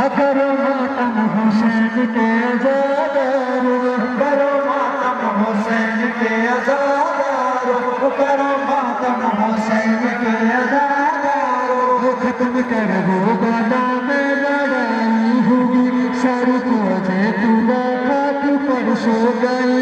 करो मातम हुसैन के आज़ादारो, करो मातम हुसैन के आज़ादारो, करो मातम हुसैन के आज़ादारो। खत्म कर वो बादा में लड़ाई हुई, सड़कों से खुदा खाक पर सो गई।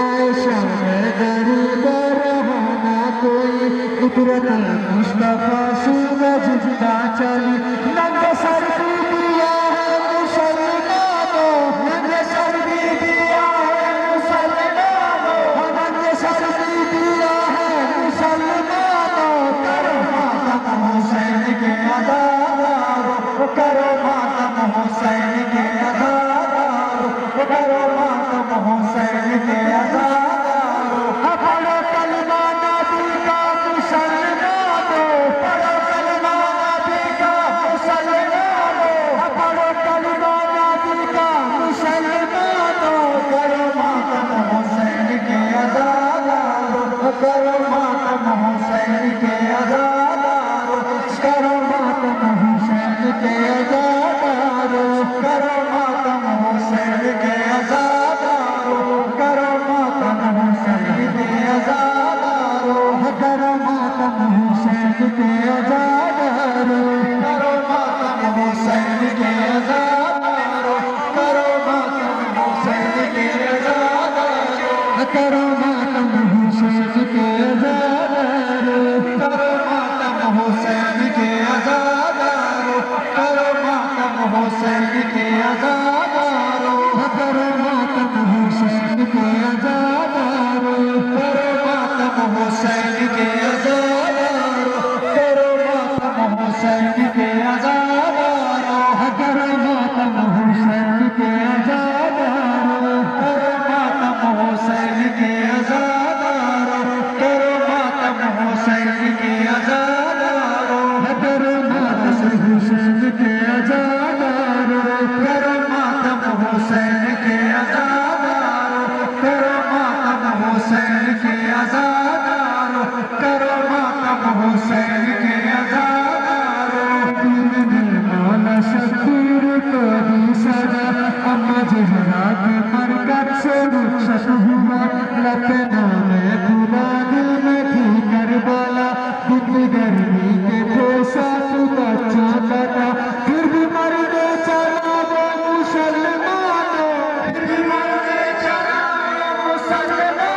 आयशा में गरीब रहाना कोई, कुदरत मुस्तफा सूरज जिंदा चली। नंगे सर भी दिया है मुसलमानों, नंगे सर भी दिया है मुसलमानों, नंगे सर भी दिया है मुसलमानों। करो मातम हुसैन के आज़ादारो, करो मातम हुसैन के आज़ादारो, करो मातम हुसैन के आज़ादारो। पढ़ो कलमा नबी का मुसलमानों, पढ़ो कलमा नबी का मुसलमानों, पढ़ो कलमा नबी का मुसलमानों। करो मातम हुसैन के आज़ादारो, करो मातम हुसैन के आज़ादारो, करो मातम हुसैन के आज़ादारो, करो मातम हुसैन के आज़ादारो, करो मातम हुसैन के आज़ादारो, करो मातम हुसैन के आज़ादारो, करो मातम हुसैन के आज़ादारो, करो मातम हुसैन के आज़ादारो, करो मातम हुसैन के आज़ादारो, करो मातम हुसैन के आज़ादारो, करो मातम हुसैन के आज़ादारो, करो मातम हुसैन के आज़ादारो, करो मातम हुसैन के आज़ादारो, करो मातम हुसैन के आज़ादारो, करो मातम हुसैन के आज़ादारो, करो मातम हुसैन के आज़ादारो, करो मातम हुसैन के आज़ादारो, करो मातम हुसैन के